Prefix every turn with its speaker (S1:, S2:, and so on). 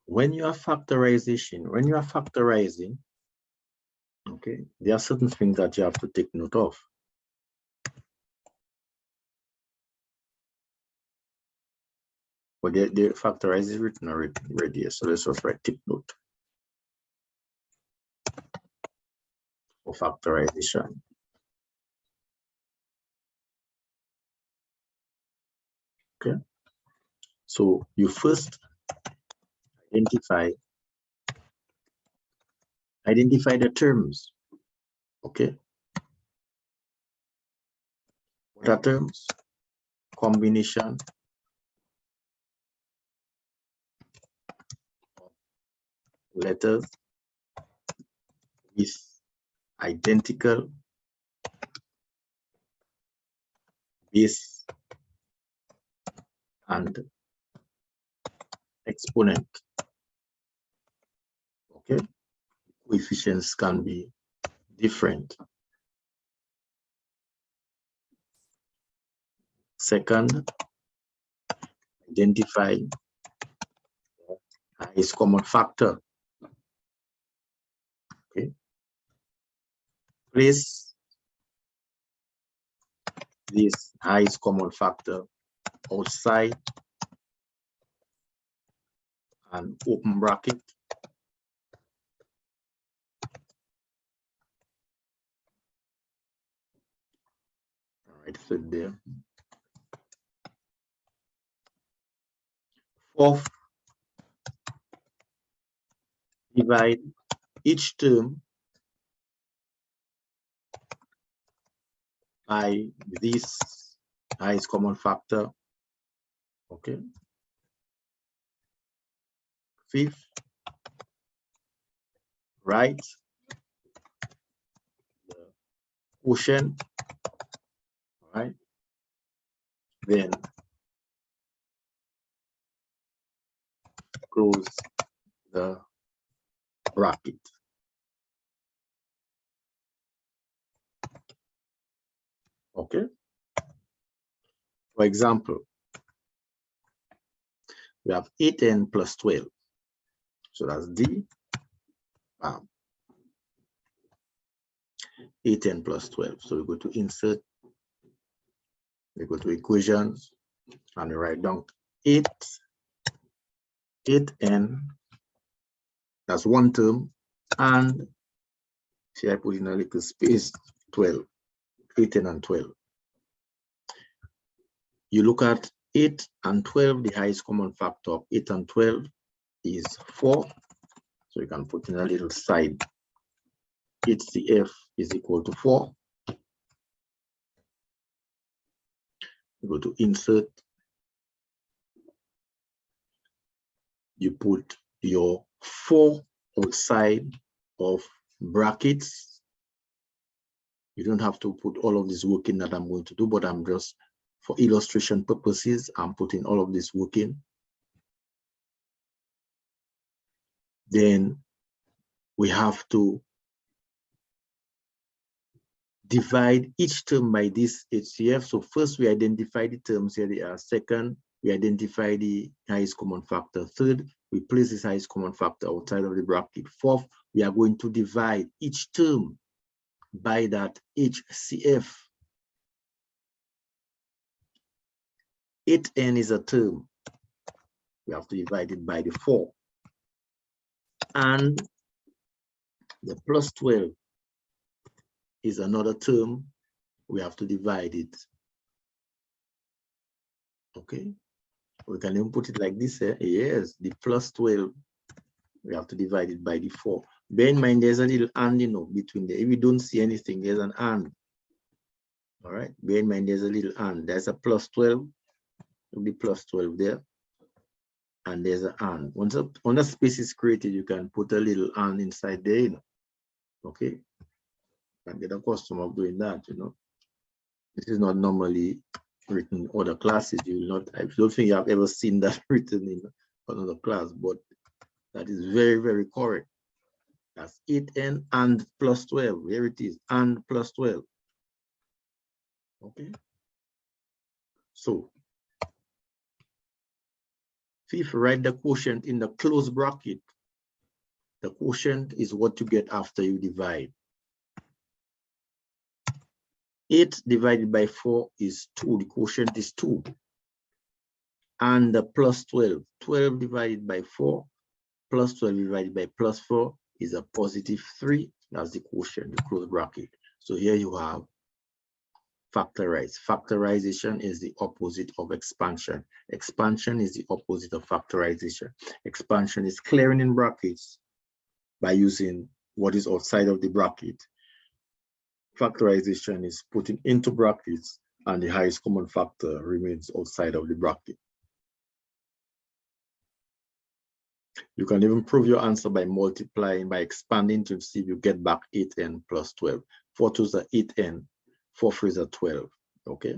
S1: when you are factorizing, okay, there are certain things that you have to take note of. But the factorize is written already here, so let's just write tip note for factorization. Okay, so you first identify the terms. Okay, what are terms? Combination of letters with identical base and exponent. Okay, coefficients can be different. Second, identify the highest common factor. Okay, place this highest common factor outside an open bracket right fit there. Fourth, divide each term by this highest common factor. Okay. Fifth, write the quotient, right? Then close the bracket. Okay. For example, we have 8n plus 12. So that's D. 8n plus 12. So we go to insert, we go to equations, and we write down 8n, that's one term, and here I put in a little space, 12, 8n and 12. You look at 8 and 12, the highest common factor of 8 and 12 is 4. So you can put in a little side. HCF is equal to 4. You go to insert. You put your 4 outside of brackets. You don't have to put all of this work in that I'm going to do, but I'm just, for illustration purposes, I'm putting all of this work in. Then we have to divide each term by this HCF. So first we identify the terms, here they are. Second, we identify the highest common factor. Third, we place this highest common factor outside of the bracket. Fourth, we are going to divide each term by that HCF. 8n is a term. We have to divide it by the 4. And the plus 12 is another term. We have to divide it. Okay. We can even put it like this. Yes, the plus 12, we have to divide it by the 4. Bear in mind, there's a little and, you know, between there. If you don't see anything, there's an and. All right. Bear in mind, there's a little and. There's a plus 12. It'll be plus 12 there. And there's an and. Once a space is created, you can put a little and inside there, you know. Okay. And get accustomed of doing that, you know. This is not normally written in other classes. You will not, I don't think you have ever seen that written in another class, but that is very, very correct. That's 8n and plus 12. Here it is, and plus 12. Okay. So Fifth, write the quotient in the closed bracket. The quotient is what you get after you divide. 8 divided by 4 is 2. The quotient is 2. And the plus 12. 12 divided by 4 plus 12 divided by plus 4 is a positive 3. That's the quotient, the closed bracket. So here you have factorize. Factorization is the opposite of expansion. Expansion is the opposite of factorization. Expansion is clearing in brackets by using what is outside of the bracket. Factorization is putting into brackets and the highest common factor remains outside of the bracket. You can even prove your answer by multiplying, by expanding to see if you get back 8n plus 12. 4 2s are 8n, 4 3s are 12, okay?